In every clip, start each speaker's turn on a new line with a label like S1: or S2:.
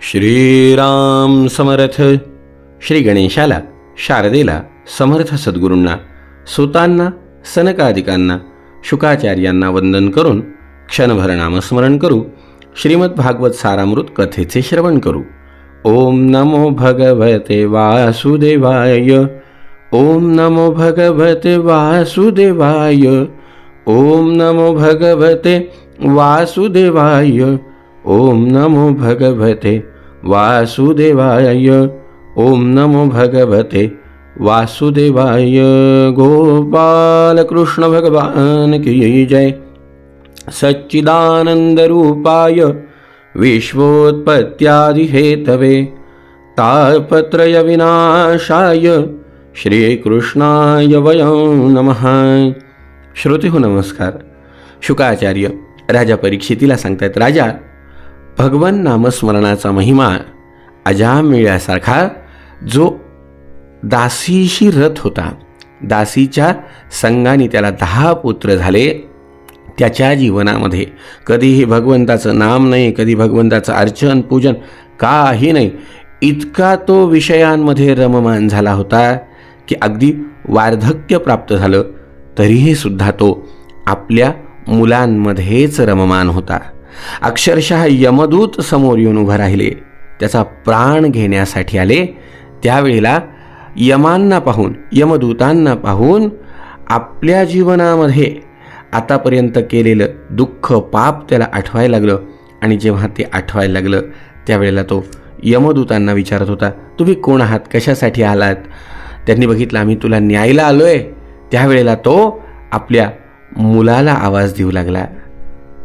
S1: श्रीराम समर्थ. श्री गणेशाला, शारदेला, समर्थ सद्गुरूंना, सुतांना, सनकादिकांना, शुकाचार्यांना वंदन करून क्षणभर नामस्मरण करू. श्रीमद भागवत सारामृत कथेचे श्रवण करू. ओम नमो भगवते वासुदेवाय. ओम नमो भगवते वासुदेवाय. ओम नमो भगवते वासुदेवाय. ओम नमो भगवते वासुदेवाय. ओम नमो भगवते वासुदेवाय. गोपाल कृष्ण भगवान की जय. सच्चिदानंद रूपाय विश्वोत्पत्त्यादि हेतवे तापत्रय विनाशाय श्रीकृष्णाय वयं नमः. श्रोतेहो नमस्कार. शुकाचार्य राजा परीक्षितीला सांगतात, राजा, भगवान नामस्मरणाचा महिमा अजामिळासारखा जो दासीशी रथ होता, दासीच्या संगाने त्याला 10 पुत्र झाले. त्याच्या जीवनामध्ये कधीही भगवंताचं नाम नाही, कधी भगवंताचं अर्चन पूजन काही नाही. इतका तो विषयांमध्ये रममान झाला होता की अगदी वार्धक्य प्राप्त झालं तरीही सुद्धा तो आपल्या मुलांमध्येच रममान होता. अक्षरशः यमदूत समोर येऊन उभे राहिले, त्याचा प्राण घेण्यासाठी आले. त्यावेळेला यमांना पाहून, यमदूतांना पाहून आपल्या जीवनामध्ये आतापर्यंत केलेलं दुःख पाप त्याला आठवायला लागलं. आणि जेव्हा ते आठवायला लागलं त्यावेळेला तो यमदूतांना विचारत होता, तुम्ही कोण आहात, कशासाठी आलात? त्यांनी बघितलं, आम्ही तुला न्यायला आलो आहे. त्यावेळेला तो आपल्या मुलाला आवाज देऊ लागला.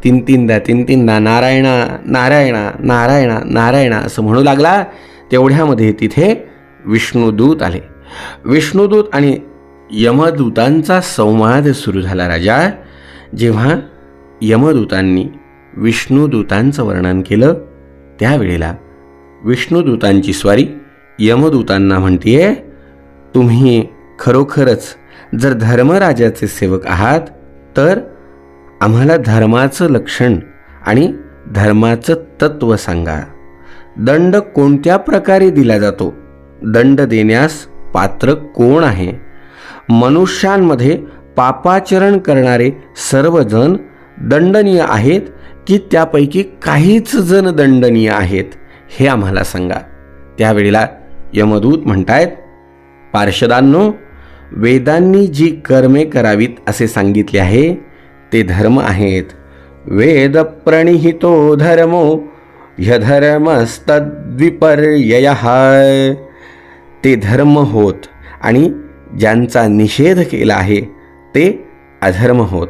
S1: तीन-तीनदा नारायणा नारायणा नारायणा नारायणा असं म्हणू लागला. तेवढ्यामध्ये तिथे विष्णुदूत आले. विष्णुदूत आणि यमदूतांचा संवाद सुरू झाला. राजा, जेव्हा यमदूतांनी विष्णुदूतांचं वर्णन केलं त्यावेळेला विष्णुदूतांची स्वारी यमदूतांना म्हणतीये, तुम्ही खरोखरच जर धर्मराजाचे सेवक आहात तर आम्हाला धर्माचं लक्षण आणि धर्माचं तत्त्व सांगा. दंड कोणत्या प्रकारे दिला जातो? दंड देण्यास पात्र कोण आहे? मनुष्यांमध्ये पापाचरण करणारे सर्वजण दंडनीय आहेत की त्यापैकी काहीच जण दंडनीय आहेत, हे आम्हाला सांगा. त्यावेळेला यमदूत म्हणतायत, पार्षदांनो, वेदांनी जी कर्मे करावीत असे सांगितले आहे ते धर्म आहेत. वेद प्रणिहितो धर्मो ह्यधर्मस्तद्विपर्ययः. ते धर्म होत आणि ज्यांचा निषेध केला आहे ते अधर्म होत.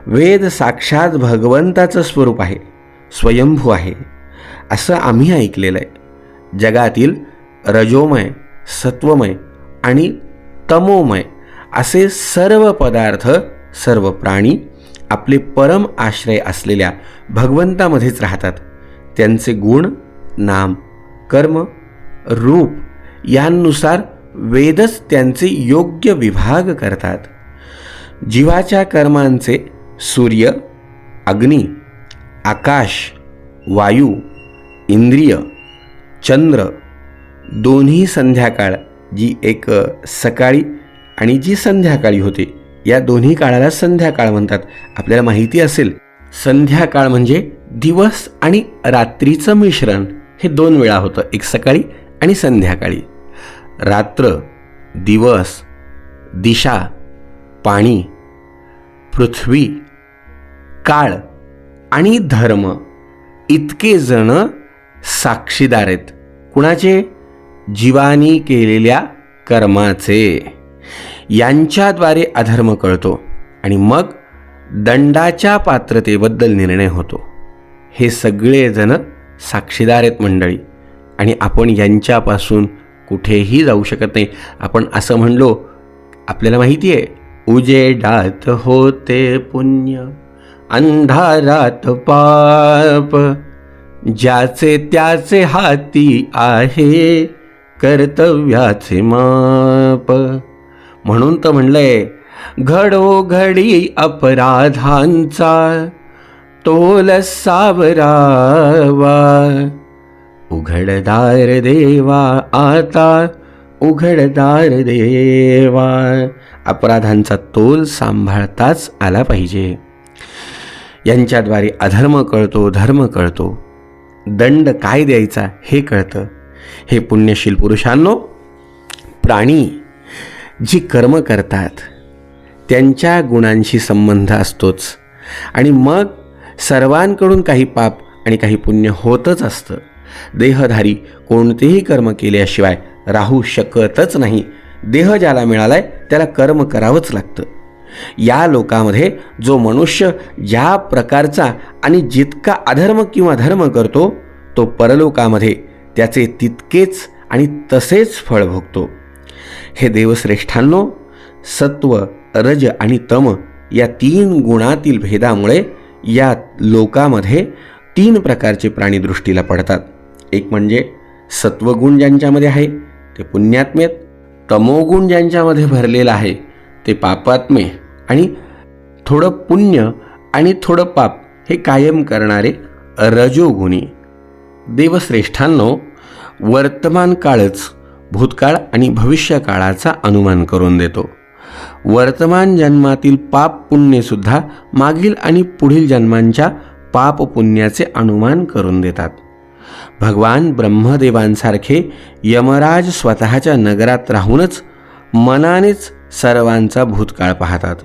S1: वेद साक्षात भगवंताचं स्वरूप आहे, स्वयंभू आहे असं आम्ही ऐकलेलं आहे. जगातील रजोमय, सत्वमय आणि तमोमय असे सर्व पदार्थ, सर्व प्राणी आपले परम आश्रय असलेल्या भगवंतामध्येच राहतात. त्यांचे गुण, नाम, कर्म, रूप यांनुसार वेदच त्यांचे योग्य विभाग करतात. जीवाच्या कर्मांचे सूर्य, अग्नी, आकाश, वायू, इंद्रिय, चंद्र, दोन्ही संध्याकाळ, जी एक सकाळी आणि जी संध्याकाळी होते, या दोन्ही काळाला संध्याकाळ म्हणतात. आपल्याला माहिती असेल, संध्याकाळ म्हणजे दिवस आणि रात्रीचं मिश्रण. हे 2 वेळा होतं, एक सकाळी आणि संध्याकाळी. रात्र, दिवस, दिशा, पाणी, पृथ्वी, काळ आणि धर्म इतके जण साक्षीदार आहेत. कुणाचे? जीवानी केलेल्या कर्माचे. यांच्याद्वारे अधर्म कळतो आणि मग दंडाच्या पात्रतेबद्दल निर्णय होतो. हे सगळे जण साक्षीदार आहेत मंडळी, आणि आपण यांच्यापासून कुठेही जाऊ शकत नाही. आपण असं म्हणलो, आपल्याला माहिती आहे, उजेडात होते पुण्य, अंधारात पाप, ज्याचे त्याचे हाती आहे कर्तव्याचे माप. म्हणून तर म्हणलंय, घडोघडी अपराधांचा तोल सावरावा, उघडदार देवा आता उघडदार देवा. अपराधांचा तोल सांभाळताच आला पाहिजे. यांच्याद्वारे अधर्म कळतो, धर्म कळतो, दंड काय द्यायचा हे कळतं. हे पुण्यशील पुरुषांनो, प्राणी जी कर्म करतात त्यांच्या गुणांशी संबंध असतोच आणि मग सर्वांकडून काही पाप आणि काही पुण्य होतच असतं. देहधारी कोणतेही कर्म केल्याशिवाय राहू शकतच नाही. देह ज्याला मिळालाय त्याला कर्म करावंच लागतं. या लोकामध्ये जो मनुष्य ज्या प्रकारचा आणि जितका अधर्म किंवा धर्म करतो तो परलोकामध्ये त्याचे तितकेच आणि तसेच फळ भोगतो. हे देवश्रेष्ठांनो, सत्व, रज आणि तम या 3 गुणातील भेदामुळे या लोकामध्ये 3 प्रकारचे प्राणी दृष्टीला पडतात. एक म्हणजे सत्वगुण ज्यांच्यामध्ये आहे ते पुण्यात्मे, तमोगुण ज्यांच्यामध्ये भरलेला आहे ते पापात्मे आणि थोडं पुण्य आणि थोडं पाप हे कायम करणारे रजोगुणी. देवश्रेष्ठांनो, वर्तमान काळच भूतकाळ आणि भविष्य काळाचा अनुमान करून देतो. वर्तमान जन्मातील पाप पुण्यसुद्धा मागील आणि पुढील जन्मांच्या पाप पुण्याचे अनुमान करून देतात. भगवान ब्रह्मदेवांसारखे यमराज स्वतःच्या नगरात राहूनच मनानेच सर्वांचा भूतकाळ पाहतात.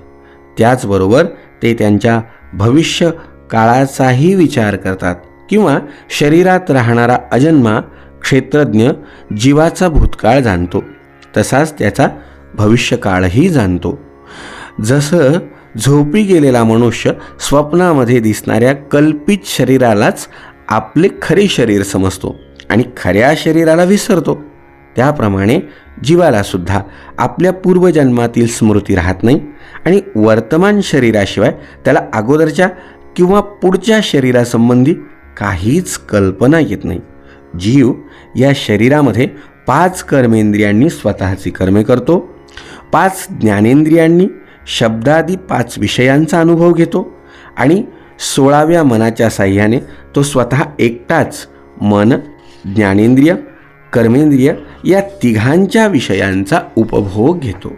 S1: त्याचबरोबर ते त्यांच्या भविष्य काळाचाही विचार करतात किंवा शरीरात राहणारा अजन्मा क्षेत्रज्ञ जीवाचा भूतकाळ जाणतो तसाच त्याचा भविष्यकाळही जाणतो. जसं झोपी गेलेला मनुष्य स्वप्नामध्ये दिसणाऱ्या कल्पित शरीरालाच आपले खरे शरीर समजतो आणि खऱ्या शरीराला विसरतो, त्याप्रमाणे जीवाला सुद्धा आपल्या पूर्वजन्मातील स्मृती राहत नाही आणि वर्तमान शरीराशिवाय त्याला अगोदरच्या किंवा पुढच्या शरीरासंबंधी काहीच कल्पना येत नाही. जीव या शरीरामध्ये 5 कर्मेंद्रियांनी स्वतःची कर्मे करतो, 5 ज्ञानेंद्रियांनी शब्दादी 5 विषयांचा अनुभव घेतो आणि 16व्या मनाच्या साह्याने तो स्वतः एकटाच मन, ज्ञानेंद्रिय, कर्मेंद्रिय या 3 विषयांचा उपभोग घेतो.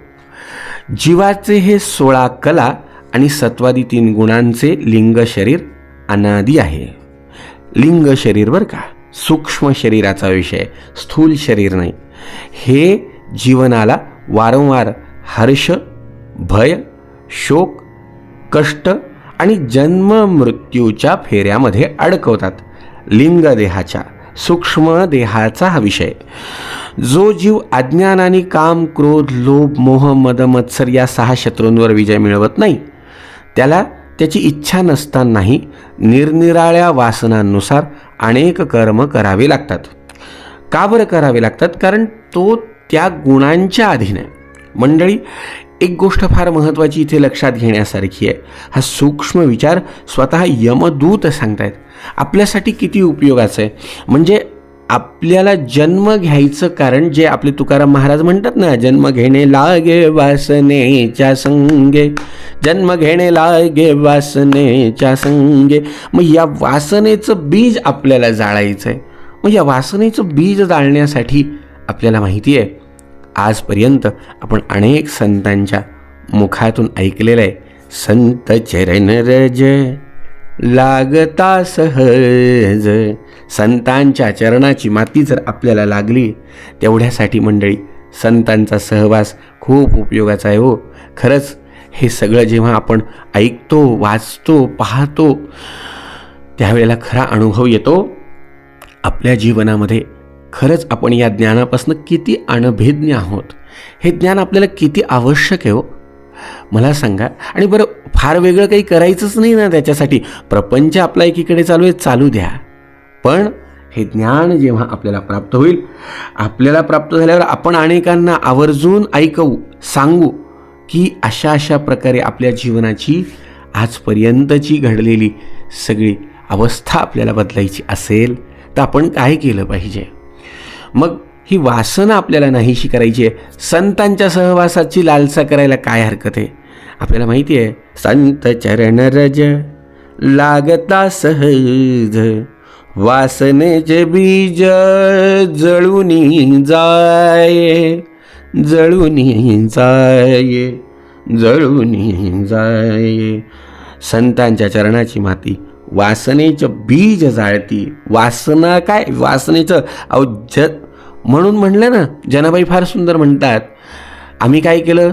S1: जीवाचे हे 16 कला आणि सत्वादी 3 गुणांचे लिंग शरीर अनादी आहे. लिंग शरीर बरं का, सूक्ष्म शरीराचा विषय, स्थूल शरीर नाही. हे जीवनाला वारंवार हर्ष, भय, शोक, कष्ट आणि जन्म मृत्यूच्या फेऱ्यामध्ये अडकवतात. लिंग देहाच्या, सूक्ष्म देहाचा हा विषय. जो जीव अज्ञानाने काम, क्रोध, लोभ, मोह, मद, मत्सर या 6 शत्रूंवर विजय मिळवत नाही त्याला त्याची इच्छा नसतानाही निरनिराळ्या वासनांनुसार अनेक कर्म करावे लागतात. का बरं करावे लागतात? कारण तो त्या गुणांच्या अधीन आहे. मंडळी, एक गोष्ट फार महत्त्वाची इथे लक्षात घेण्यासारखी आहे. हा सूक्ष्म विचार स्वतः यमदूत सांगतायत. आपल्यासाठी किती उपयोगाचं आहे. म्हणजे आपल्याला जन्म घ्यायचं कारण जे आपले तुकाराम महाराज म्हणतात ना, जन्म घेणे लागे वासनेच्या संगे, जन्म घेणे लागे वासनेच्या संगे. मग या वासनेचं बीज आपल्याला जाळायचं आहे. मग या वासनेचं बीज जाळण्यासाठी आपल्याला माहिती आहे, आजपर्यंत आपण अनेक संतांच्या मुखातून ऐकलेलं आहे, संत चरण रज लागता सहज. संतांच्या चरणाची माती जर आपल्याला लागली तेवढ्यासाठी मंडळी संतांचा सहवास खूप उपयोगाचा आहे हो. खरंच हे सगळं जेव्हा आपण ऐकतो, वाचतो, पाहतो त्यावेळेला खरा अनुभव येतो. आपल्या जीवनामध्ये खरंच आपण या ज्ञानापासून किती अनभिज्ञ आहोत, हे ज्ञान आपल्याला किती आवश्यक आहे हो, मला सांगा. आणि बरं, फार वेगळं काही करायचंच नाही ना त्याच्यासाठी. प्रपंच आपला एकीकडे चालू आहे, चालू द्या. पण हे ज्ञान जेव्हा आपल्याला प्राप्त होईल, आपल्याला प्राप्त झाल्यावर आपण अनेकांना आवर्जून ऐकवू, सांगू की अशा अशा प्रकारे आपल्या जीवनाची आजपर्यंतची घडलेली सगळी अवस्था आपल्याला बदलायची असेल तर आपण काय केलं पाहिजे. मग ही वासना आपल्याला नाहीशी करायची आहे. संतांच्या सहवासाची लालसा करायला काय हरकत आहे. आपल्याला माहिती आहे, संत चरण रज लागता सहज वासनेचे बीज जळूनी जाये, जळूनी जाये, जळूनी जाये. संतांच्या चरणाची माती वासनेचं बीज जाळती. वासना काय, वासनेचं म्हणून म्हणलं ना, जनाबाई फार सुंदर म्हणतात, आम्ही काय केलं,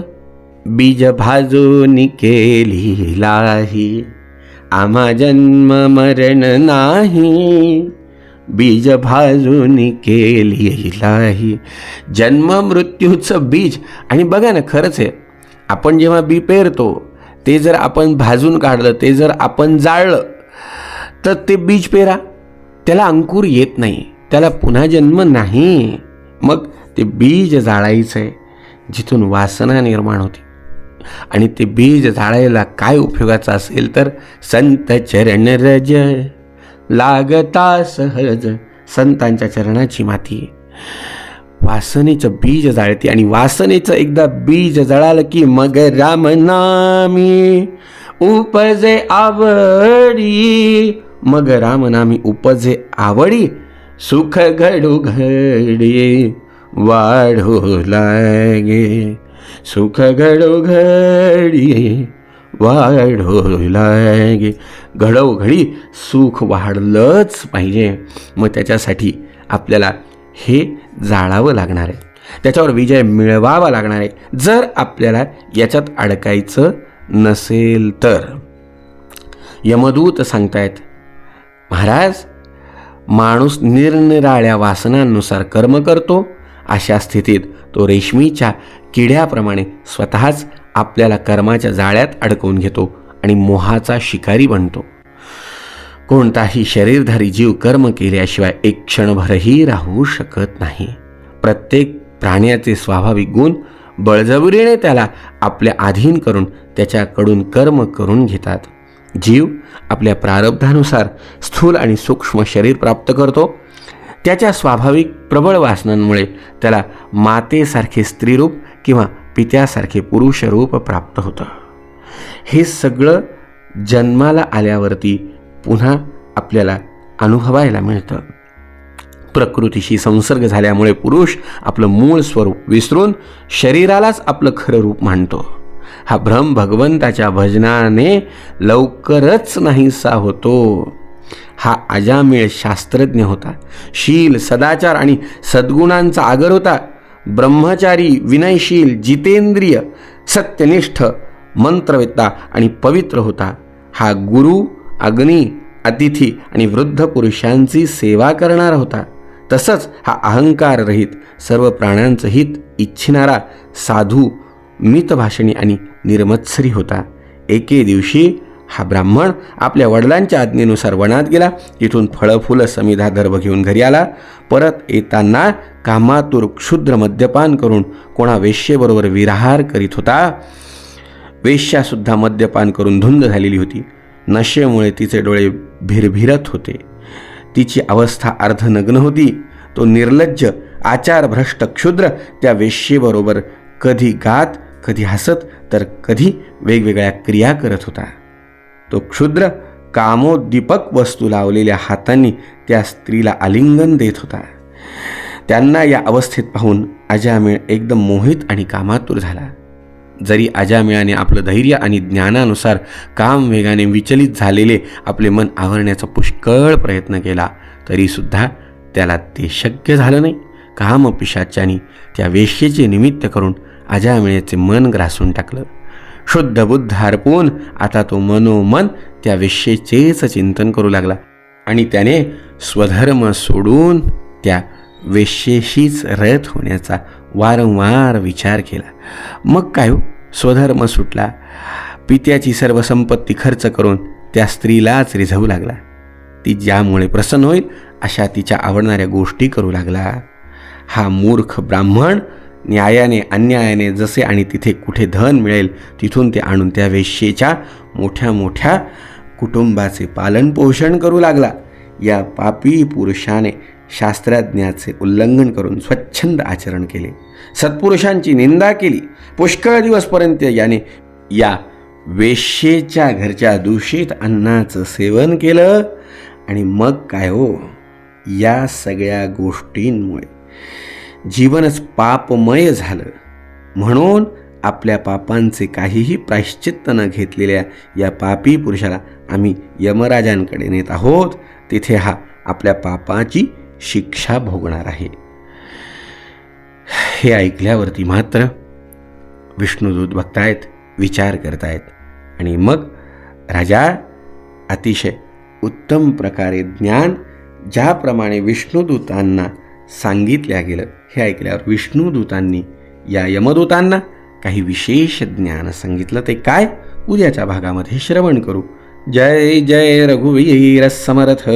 S1: बीज भाजून केली लाही, आम्हा जन्म मरण नाही, बीज भाजून केली लाही. जन्म मृत्यूचं बीज. आणि बघा ना, खरंच आहे, आपण जेव्हा बी पेरतो ते जर आपण भाजून काढलं, ते जर आपण जाळलं, तर ते बीज पेरा, त्याला अंकुर येत नाही, त्याला पुन्हा जन्म नाही. मग ते बीज जाळायचं आहे जिथून वासना निर्माण होते. आणि ते बीज जाळायला काय उपयोगाचं असेल तर संत चरण रज लागता सहज. संतांच्या चरणाची माती वासनेचं बीज जाळते. आणि वासनेचं एकदा बीज जळालं की मग राम नामी उपजे आवडी, मग राम नामी उपजे आवडी, सुख घडू घडी वाढू लागे, सुख घडो घडी वाढू लागे. घडोघडी सुख वाढलंच पाहिजे. मग त्याच्यासाठी आपल्याला हे जाळावं लागणार आहे, त्याच्यावर विजय मिळवावा लागणार आहे. जर आपल्याला याच्यात अडकायचं नसेल तर. यमदूत सांगतायत, महाराज, माणूस निरनिराळ्या वासनांनुसार कर्म करतो. अशा स्थितीत तो रेशमीच्या किड्याप्रमाणे स्वतःच आपल्याला कर्माच्या जाळ्यात अडकवून घेतो आणि मोहाचा शिकारी बनतो. कोणताही शरीरधारी जीव कर्म केल्याशिवाय एक क्षणभरही राहू शकत नाही. प्रत्येक प्राण्याचे स्वाभाविक गुण बळजबरीने त्याला आपल्या अधीन करून त्याच्याकडून कर्म करून घेतात. जीव आपल्या प्रारब्धानुसार स्थूल आणि सूक्ष्म शरीर प्राप्त करतो. त्याच्या स्वाभाविक प्रबळ वासनांमुळे त्याला मातेसारखे स्त्रीरूप किंवा पित्यासारखे पुरुष रूप प्राप्त होतं. हे सगळं जन्माला आल्यावरती पुन्हा आपल्याला अनुभवायला मिळतं. प्रकृतीशी संसर्ग झाल्यामुळे पुरुष आपलं मूळ स्वरूप विसरून शरीरालाच आपलं खरं रूप मानतो. हा भ्रम भगवंताच्या भजनाने लवकरच नाहीसा होतो. हा अजामिळ शास्त्रज्ञ होता. शील, सदाचार आणि सद्गुणांचा आगर होता. ब्रह्मचारी, विनयशील, जितेंद्रिय, सत्यनिष्ठ, मंत्रवेत्ता आणि पवित्र होता. हा गुरु, अग्नी, अतिथी आणि वृद्ध पुरुषांची सेवा करणारा होता. तसंच हा अहंकाररहित, सर्व प्राण्यांचं हित इच्छिणारा साधू, मितभाषणी आणि निर्मत्सरी होता. एके दिवशी हा ब्राह्मण आपल्या वडिलांच्या आज्ञेनुसार वनात गेला. तिथून फळं फुलं समिधा दर्भ घेऊन घरी आला. परत येताना कामातुर क्षुद्र मद्यपान करून कोणा वेश्येबरोबर विहार करीत होता. वेश्यासुद्धा मद्यपान करून धुंद झालेली होती. नशेमुळे तिचे डोळे भिरभिरत होते. तिची अवस्था अर्धनग्न होती. तो निर्लज्ज, आचारभ्रष्ट क्षुद्र त्या वेश्येबरोबर कधी गात, कधी हसत, तर कधी वेगवेगळ्या क्रिया करत होता. तो क्षुद्र कामोद्दीपक वस्तू लावलेल्या हातांनी त्या स्त्रीला आलिंगन देत होता. त्यांना या अवस्थेत पाहून अजामिळ एकदम मोहित आणि कामातुर झाला. जरी अजामिळाने आपलं धैर्य आणि ज्ञानानुसार काम वेगाने विचलित झालेले आपले मन आवरण्याचा पुष्कळ प्रयत्न केला, तरीसुद्धा त्याला ते शक्य झालं नाही. कामपिशाच्यानी त्या वेश्येचे निमित्त करून अजामिळेचे मन ग्रासून टाकलं. शुद्ध बुद्ध हरपून आता तो मनोमन त्या वेश्येचेच चिंतन करू लागला आणि त्याने स्वधर्म सोडून त्या वेश्येशीच रत होण्याचा वारंवार विचार केला. मग काय हो, स्वधर्म सुटला. पित्याची सर्व संपत्ती खर्च करून त्या स्त्रीलाच रिझवू लागला. ती ज्यामुळे प्रसन्न होईल अशा तिच्या आवडणाऱ्या गोष्टी करू लागला. हा मूर्ख ब्राह्मण न्यायाने अन्यायाने जसे आणि तिथे कुठे धन मिळेल तिथून ते आणून त्या वेश्येच्या मोठ्या मोठ्या कुटुंबाचे पालनपोषण करू लागला. या पापी पुरुषाने शास्त्रज्ञाचे उल्लंघन करून स्वच्छंद आचरण केले, सत्पुरुषांची निंदा केली. पुष्कळ दिवसपर्यंत याने या वेश्येच्या घरच्या दूषित अन्नाचं सेवन केलं आणि मग काय हो, या सगळ्या गोष्टींमुळे जीवनच पापमय झालं. म्हणून आपल्या पापांचे काहीही प्रायश्चित्त न घेतलेल्या या पापी पुरुषाला आम्ही यमराजांकडे नेत आहोत. तिथे हा आपल्या पापाची शिक्षा भोगणार आहे. हे ऐकल्यावरती मात्र विष्णुदूत बघतायत, विचार करतायत आणि मग राजा अतिशय उत्तम प्रकारे ज्ञान ज्याप्रमाणे विष्णुदूतांना सांगितल्या गेलं हे ऐकल्यावर विष्णुदूतांनी या यमदूतांना काही विशेष ज्ञान सांगितलं. ते काय उद्याच्या भागामध्ये श्रवण करू. जय जय रघुवीर समर्थ.